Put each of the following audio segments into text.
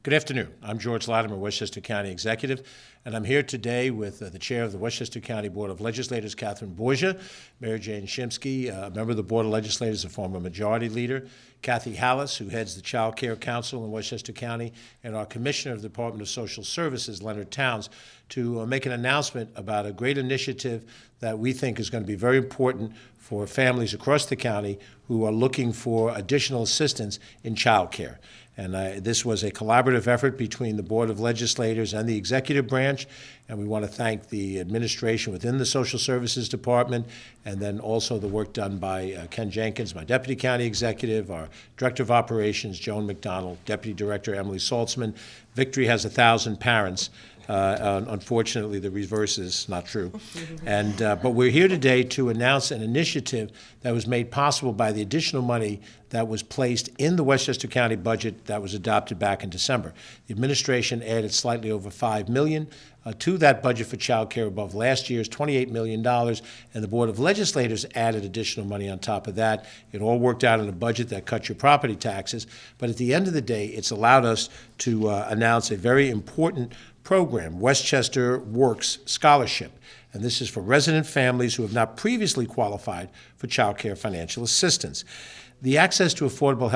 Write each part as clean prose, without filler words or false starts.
Good afternoon. I'm George Latimer, Westchester County Executive, and I'm here today with the Chair of the Westchester County Board of Legislators, Catherine Borgia, Mary Jane Shimsky, a member of the Board of Legislators, a former Majority Leader, Kathy Halas, who heads the Child Care Council in Westchester County, and our Commissioner of the Department of Social Services, Leonard, to make an announcement about a great initiative that we think is going to be very important for families across the county who are looking for additional assistance in child care. And this was a collaborative effort between the Board of Legislators and the executive branch, and we want to thank the administration within the Social Services Department, and then also the work done by Ken Jenkins, my Deputy County Executive, our Director of Operations, Joan McDonald, Deputy Director Emily Saltzman. Victory has 1,000 parents. Unfortunately, the reverse is not true. But we're here today to announce an initiative that was made possible by the additional money that was placed in the Westchester County budget that was adopted back in December. The administration added slightly over $5 million to that budget for child care above last year's $28 million, and the Board of Legislators added additional money on top of that. It all worked out in a budget that cut your property taxes, but at the end of the day, it's allowed us to announce a very important program, Westchester Works Scholarship. And this is for resident families who have not previously qualified for child care financial assistance. The access to affordable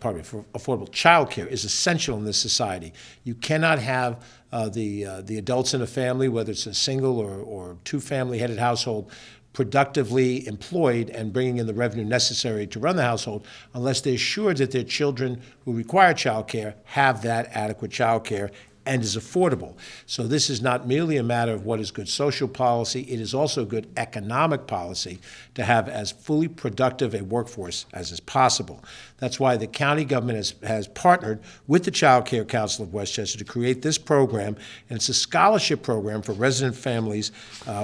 affordable child care is essential in this society. You cannot have the adults in a family, whether it's a single or two-family headed household, productively employed and bringing in the revenue necessary to run the household unless they're assured that their children who require child care have that adequate child care and is affordable. So this is not merely a matter of what is good social policy, it is also good economic policy to have as fully productive a workforce as is possible. That's why the county government has partnered with the Child Care Council of Westchester to create this program, and it's a scholarship program for resident families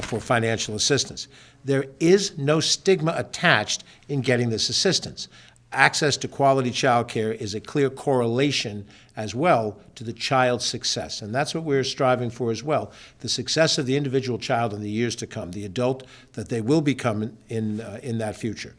for financial assistance. There is no stigma attached in getting this assistance. Access to quality child care is a clear correlation as well to the child's success. And that's what we're striving for as well, the success of the individual child in the years to come, the adult that they will become in that future.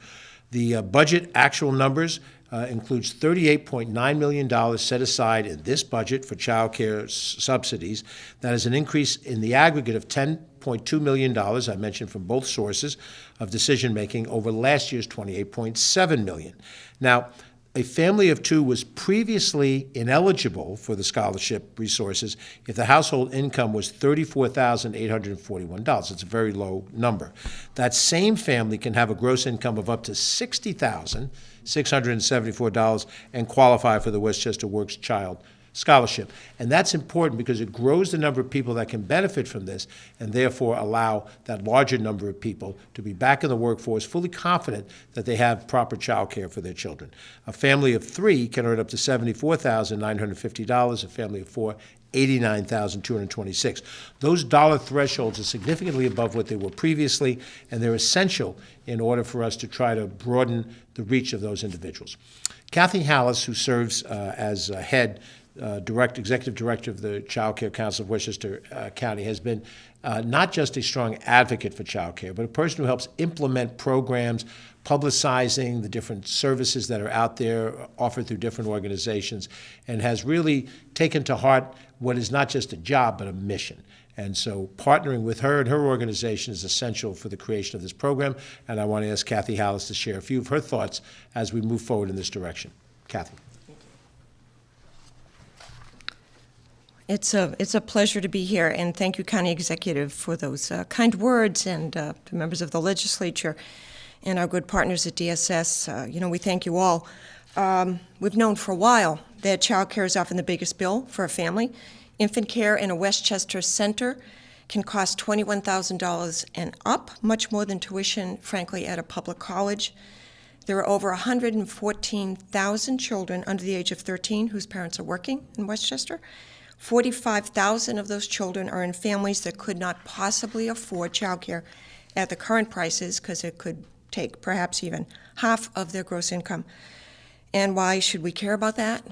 The budget actual numbers includes $38.9 million set aside in this budget for child care subsidies. That is an increase in the aggregate of $10.2 million, I mentioned from both sources of decision-making, over last year's $28.7 million. Now, a family of two was previously ineligible for the scholarship resources if the household income was $34,841. It's a very low number. That same family can have a gross income of up to $60,674 and qualify for the Westchester Works Child Scholarship. And that's important because it grows the number of people that can benefit from this and therefore allow that larger number of people to be back in the workforce fully confident that they have proper child care for their children. A family of three can earn up to $74,950, a family of four, $89,226. Those dollar thresholds are significantly above what they were previously, and they're essential in order for us to try to broaden the reach of those individuals. Kathy Halas, who serves as executive director of the Child Care Council of Westchester County, has been not just a strong advocate for child care, but a person who helps implement programs, publicizing the different services that are out there offered through different organizations, and has really taken to heart what is not just a job, but a mission. And so partnering with her and her organization is essential for the creation of this program, and I want to ask Kathy Halas to share a few of her thoughts as we move forward in this direction. Kathy. It's a pleasure to be here, and thank you, County Executive, for those kind words, and to members of the legislature and our good partners at DSS. We thank you all. We've known for a while that child care is often the biggest bill for a family. Infant care in a Westchester center can cost $21,000 and up, much more than tuition, frankly, at a public college. There are over 114,000 children under the age of 13 whose parents are working in Westchester. 45,000 of those children are in families that could not possibly afford childcare at the current prices because it could take perhaps even half of their gross income. And why should we care about that?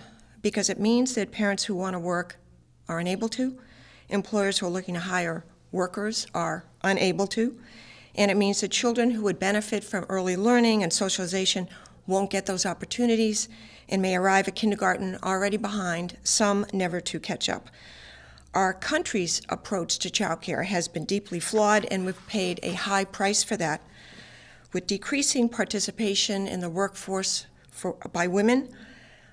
Because it means that parents who want to work are unable to, employers who are looking to hire workers are unable to, and it means that children who would benefit from early learning and socialization won't get those opportunities and may arrive at kindergarten already behind, some never to catch up. Our country's approach to childcare has been deeply flawed, and we've paid a high price for that. With decreasing participation in the workforce by women,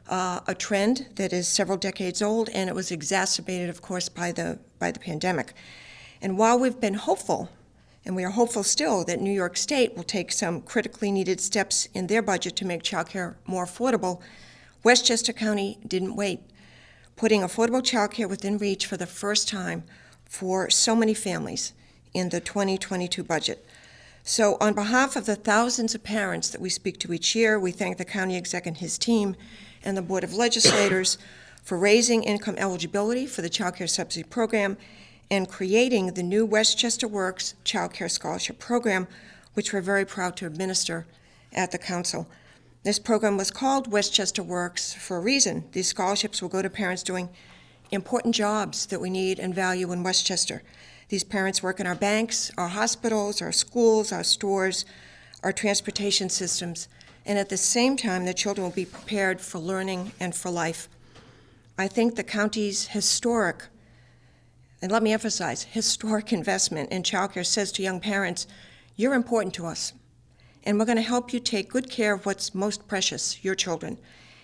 a trend that is several decades old, and it was exacerbated, of course, by the pandemic. And while we've been hopeful, and we are hopeful still, that New York State will take some critically needed steps in their budget to make childcare more affordable, Westchester County didn't wait, putting affordable childcare within reach for the first time for so many families in the 2022 budget. So on behalf of the thousands of parents that we speak to each year, we thank the county exec and his team and the Board of Legislators for raising income eligibility for the Child Care Subsidy Program and creating the new Westchester Works Child Care Scholarship Program, which we're very proud to administer at the council. This program was called Westchester Works for a reason. These scholarships will go to parents doing important jobs that we need and value in Westchester. These parents work in our banks, our hospitals, our schools, our stores, our transportation systems, and at the same time, the children will be prepared for learning and for life. I think the county's historic, and let me emphasize, historic investment in childcare says to young parents, you're important to us, and we're going to help you take good care of what's most precious, your children.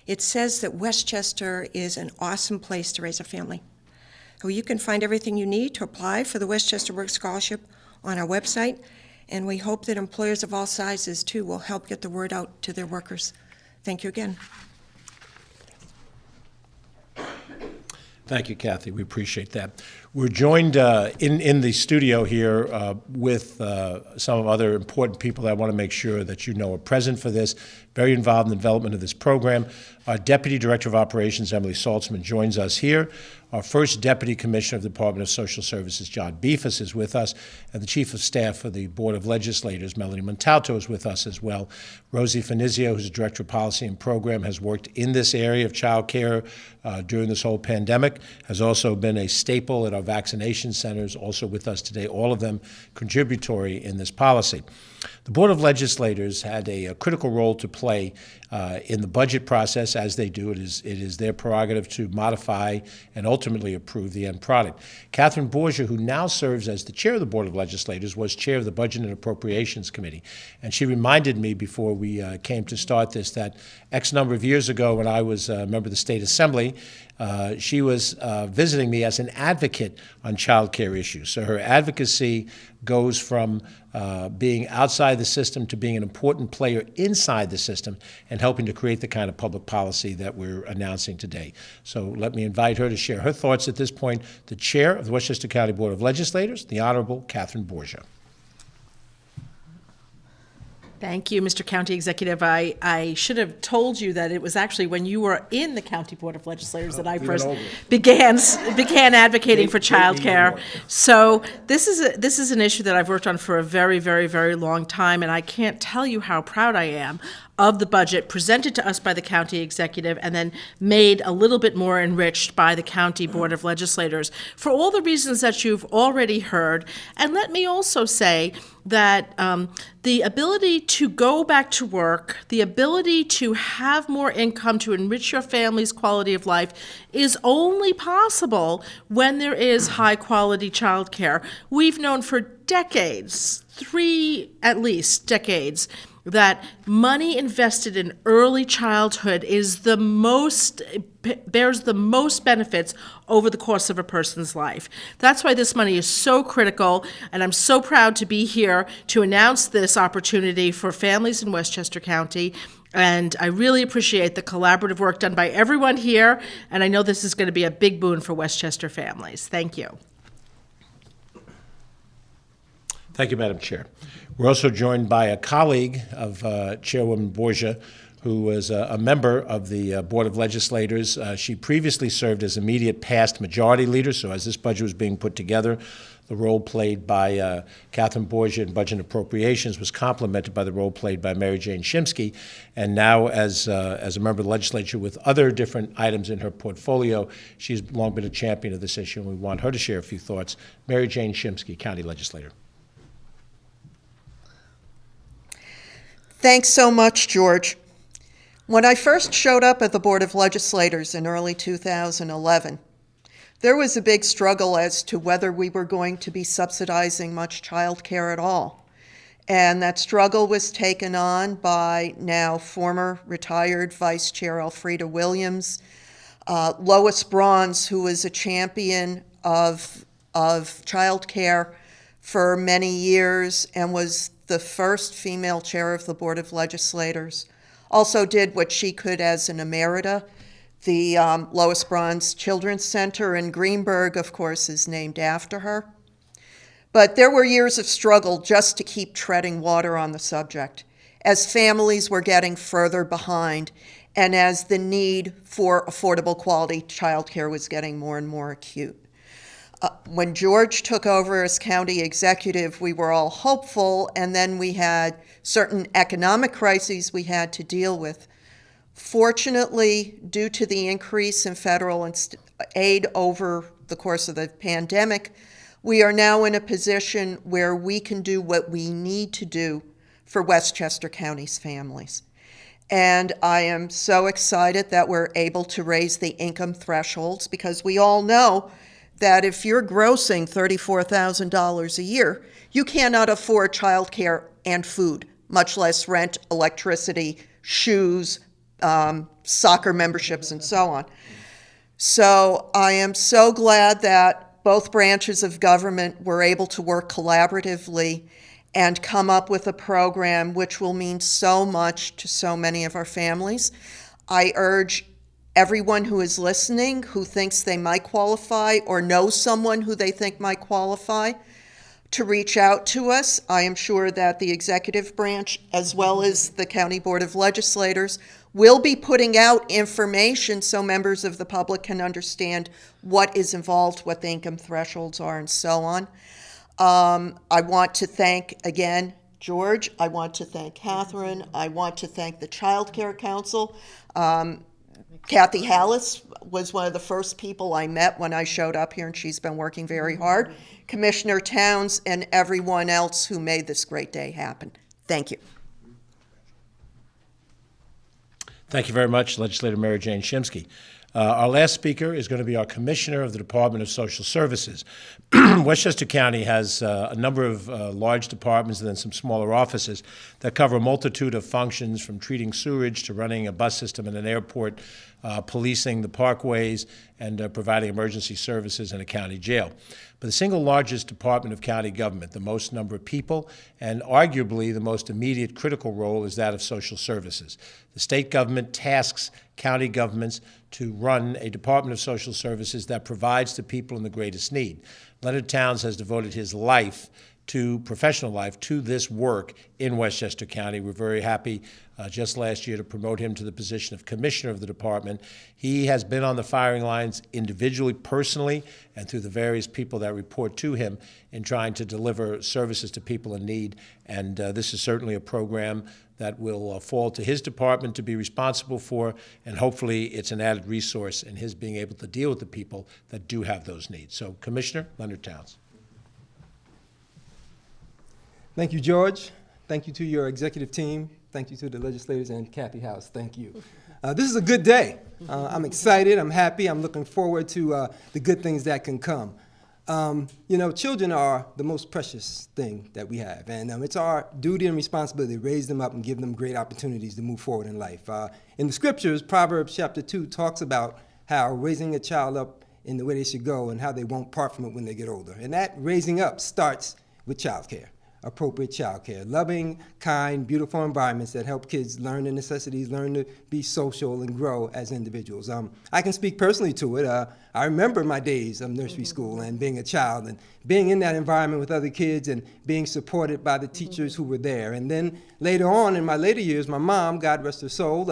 It says that Westchester is an awesome place to raise a family. So you can find everything you need to apply for the Westchester Works Scholarship on our website, and we hope that employers of all sizes, too, will help get the word out to their workers. Thank you again. Thank you, Kathy. We appreciate that. We're joined in the studio here with some other important people that I want to make sure that you know are present for this, very involved in the development of this program. Our Deputy Director of Operations, Emily Saltzman, joins us here. Our first Deputy Commissioner of the Department of Social Services, John Beefus, is with us, and the Chief of Staff for the Board of Legislators, Melanie Montalto, is with us as well. Rosie Finizio, who's the Director of Policy and Program, has worked in this area of child care during this whole pandemic, has also been a staple at our vaccination centers, also with us today, all of them contributory in this policy. The Board of Legislators had a critical role to play in the budget process, as they do. It is their prerogative to modify and ultimately approve the end product. Catherine Borgia, who now serves as the chair of the Board of Legislators, was chair of the Budget and Appropriations Committee. And she reminded me before we came to start this that X number of years ago, when I was a member of the State Assembly, she was visiting me as an advocate on child care issues. So her advocacy goes from being outside the system to being an important player inside the system and helping to create the kind of public policy that we're announcing today. So let me invite her to share her thoughts at this point. The chair of the Westchester County Board of Legislators, the Honorable Catherine Borgia. Thank you, Mr. County Executive. I should have told you that it was actually when you were in the County Board of Legislators that I first began advocating for child care. So this is an issue that I've worked on for a very, very, very long time, and I can't tell you how proud I am of the budget presented to us by the county executive and then made a little bit more enriched by the County Board of Legislators for all the reasons that you've already heard. And let me also say that the ability to go back to work, the ability to have more income to enrich your family's quality of life is only possible when there is high-quality child care. We've known for decades, at least 3 decades, that money invested in early childhood bears the most benefits over the course of a person's life. That's why this money is so critical, and I'm so proud to be here to announce this opportunity for families in Westchester County. And I really appreciate the collaborative work done by everyone here, and I know this is going to be a big boon for Westchester families. Thank you. Thank you, Madam Chair. We're also joined by a colleague of Chairwoman Borgia, who was a member of the Board of Legislators. She previously served as immediate past majority leader, so as this budget was being put together, the role played by Catherine Borgia in Budget and Appropriations was complemented by the role played by Mary Jane Shimsky. And now, as a member of the legislature with other different items in her portfolio, she's long been a champion of this issue, and we want her to share a few thoughts. Mary Jane Shimsky, County Legislator. Thanks so much, George. When I first showed up at the Board of Legislators in early 2011, there was a big struggle as to whether we were going to be subsidizing much child care at all. And that struggle was taken on by now former retired Vice Chair Elfrida Williams, Lois Bronze, who was a champion of child care for many years and was the first female chair of the Board of Legislators, also did what she could as an emerita. The Lois Bronze Children's Center in Greenburgh, of course, is named after her. But there were years of struggle just to keep treading water on the subject, as families were getting further behind and as the need for affordable quality childcare was getting more and more acute. When George took over as county executive, we were all hopeful, and then we had certain economic crises we had to deal with. Fortunately, due to the increase in federal aid over the course of the pandemic, we are now in a position where we can do what we need to do for Westchester County's families. And I am so excited that we're able to raise the income thresholds, because we all know that if you're grossing $34,000 a year, you cannot afford childcare and food, much less rent, electricity, shoes, soccer memberships, and so on. So I am so glad that both branches of government were able to work collaboratively and come up with a program which will mean so much to so many of our families. I urge everyone who is listening who thinks they might qualify or knows someone who they think might qualify to reach out to us. I am sure that the executive branch, as well as the County Board of Legislators, will be putting out information so members of the public can understand what is involved, what the income thresholds are, and so on. I want to thank, again, George. I want to thank Catherine. I want to thank the Child Care Council. Kathy Halas was one of the first people I met when I showed up here, and she's been working very hard. Commissioner Towns and everyone else who made this great day happen. Thank you. Thank you very much, Legislator Mary Jane Shimsky. Our last speaker is going to be our Commissioner of the Department of Social Services. Westchester County has a number of large departments and then some smaller offices that cover a multitude of functions, from treating sewerage to running a bus system in an airport, policing the parkways, and providing emergency services in a county jail. But the single largest department of county government, the most number of people, and arguably the most immediate critical role is that of social services. The state government tasks county governments to run a Department of Social Services that provides to people in the greatest need. Leonard Towns has devoted his life professional life to this work in Westchester County. We're very happy just last year to promote him to the position of Commissioner of the department. He has been on the firing lines individually, personally, and through the various people that report to him in trying to deliver services to people in need. And this is certainly a program that will fall to his department to be responsible for, and hopefully it's an added resource in his being able to deal with the people that do have those needs. So, Commissioner Leonard Towns. Thank you, George. Thank you to your executive team. Thank you to the legislators and Kathy House. Thank you. This is a good day. I'm excited. I'm happy. I'm looking forward to the good things that can come. You know, children are the most precious thing that we have, and it's our duty and responsibility to raise them up and give them great opportunities to move forward in life. In the scriptures, Proverbs chapter 2 talks about how raising a child up in the way they should go and how they won't part from it when they get older. And that raising up starts with child care. Appropriate child care, loving, kind, beautiful environments that help kids learn the necessities, learn to be social and grow as individuals. I can speak personally to it. I remember my days of nursery school and being a child and being in that environment with other kids and being supported by the teachers who were there. And then later on in my later years, my mom, God rest her soul,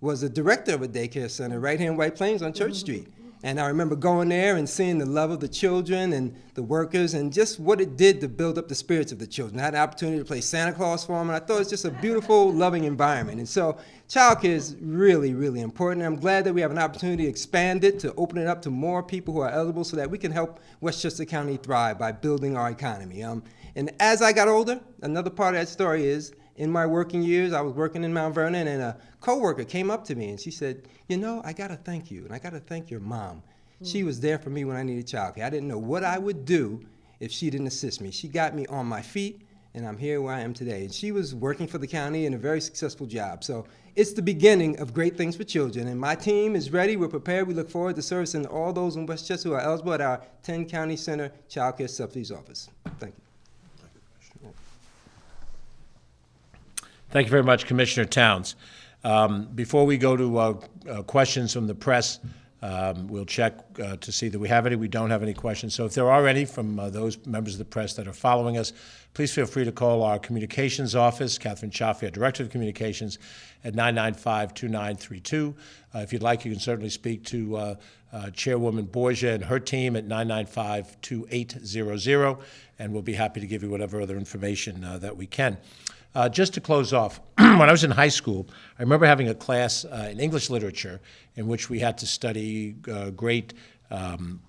was a director of a daycare center right here in White Plains on Church Street. And I remember going there and seeing the love of the children and the workers and just what it did to build up the spirits of the children. I had the opportunity to play Santa Claus for them, and I thought it was just a beautiful, loving environment. And so childcare is really, really important. And I'm glad that we have an opportunity to expand it, to open it up to more people who are eligible so that we can help Westchester County thrive by building our economy. And as I got older, another part of that story is in my working years, I was working in Mount Vernon, and a coworker came up to me and she said, you know, I got to thank you, and I got to thank your mom. She was there for me when I needed childcare. I didn't know what I would do if she didn't assist me. She got me on my feet, and I'm here where I am today. And she was working for the county in a very successful job. So it's the beginning of great things for children. And my team is ready. We're prepared. We look forward to servicing all those in Westchester who are eligible at our 10 County Center Child Care Subsidies Office. Thank you. Thank you very much, Commissioner Towns. Before we go to questions from the press, we'll check to see that we have any. We don't have any questions. So if there are any from those members of the press that are following us, please feel free to call our communications office, Catherine Chaffee, our Director of Communications, at 995-2932. If you'd like, you can certainly speak to Chairwoman Borgia and her team at 995-2800, and we'll be happy to give you whatever other information that we can. Just to close off, when I was in high school, I remember having a class in English literature in which we had to study great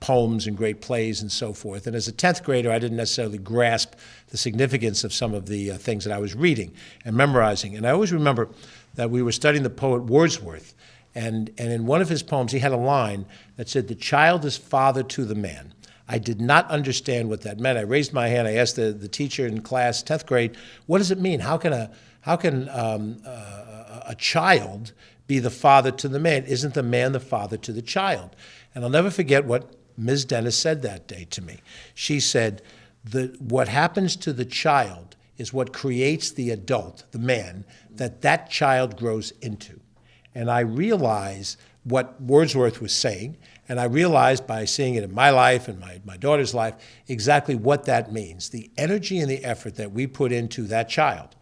poems and great plays and so forth. And as a 10th grader, I didn't necessarily grasp the significance of some of the things that I was reading and memorizing. And I always remember that we were studying the poet Wordsworth, and in one of his poems, he had a line that said, "The child is father to the man." I did not understand what that meant. I raised my hand. I asked the teacher in class, 10th grade, what does it mean? How can a child be the father to the man? Isn't the man the father to the child? And I'll never forget what Ms. Dennis said that day to me. She said, what happens to the child is what creates the adult, the man, that child grows into. And I realized what Wordsworth was saying, and I realized by seeing it in my life and my daughter's life exactly what that means. The energy and the effort that we put into that child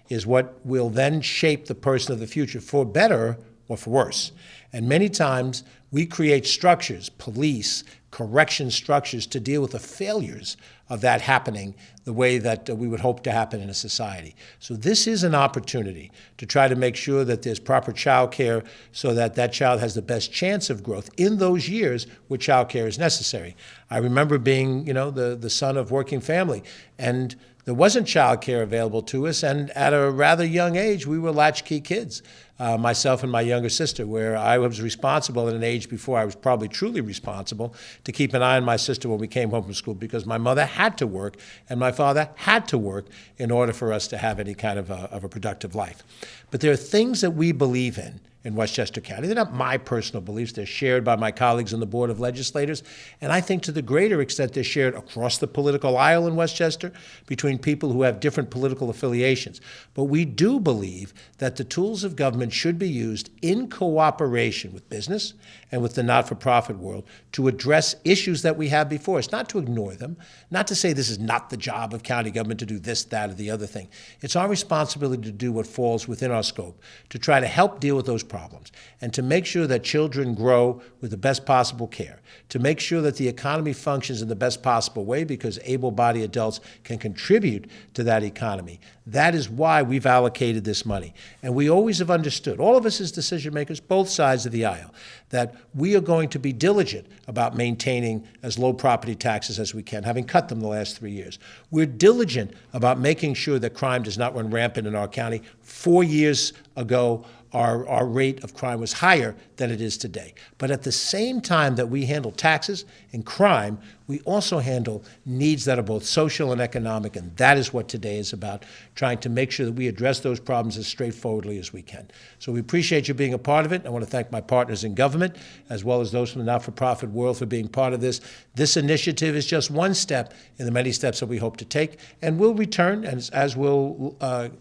is what will then shape the person of the future, for better or for worse. And many times we create structures, police, correction structures, to deal with the failures of that happening the way that we would hope to happen in a society. So this is an opportunity to try to make sure that there's proper child care so that that child has the best chance of growth in those years where child care is necessary. I remember being, the son of working family, and there wasn't child care available to us, and at a rather young age, we were latchkey kids, myself and my younger sister, where I was responsible at an age before I was probably truly responsible to keep an eye on my sister when we came home from school, because my mother had to work and my father had to work in order for us to have any kind of a productive life. But there are things that we believe in Westchester County. They're not my personal beliefs. They're shared by my colleagues on the Board of Legislators. And I think to the greater extent they're shared across the political aisle in Westchester between people who have different political affiliations. But we do believe that the tools of government should be used in cooperation with business and with the not-for-profit world to address issues that we have before us, not to ignore them, not to say this is not the job of county government to do this, that, or the other thing. It's our responsibility to do what falls within our scope, to try to help deal with those problems, and to make sure that children grow with the best possible care, to make sure that the economy functions in the best possible way because able-bodied adults can contribute to that economy. That is why we've allocated this money. And we always have understood, all of us as decision makers, both sides of the aisle, that we are going to be diligent about maintaining as low property taxes as we can, having cut them the last 3 years. We're diligent about making sure that crime does not run rampant in our county. 4 years ago, our rate of crime was higher than it is today. But at the same time that we handle taxes and crime, we also handle needs that are both social and economic, and that is what today is about, trying to make sure that we address those problems as straightforwardly as we can. So we appreciate you being a part of it. I want to thank my partners in government, as well as those from the not-for-profit world, for being part of this. This initiative is just one step in the many steps that we hope to take, and we'll return, as will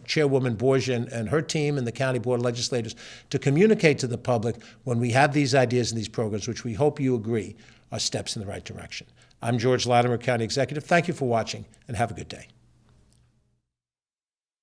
Chairwoman Borgia and her team and the County Board of Legislators, to communicate to the public when we have these ideas and these programs, which we hope you agree are steps in the right direction. I'm George Latimer, County Executive. Thank you for watching, and have a good day.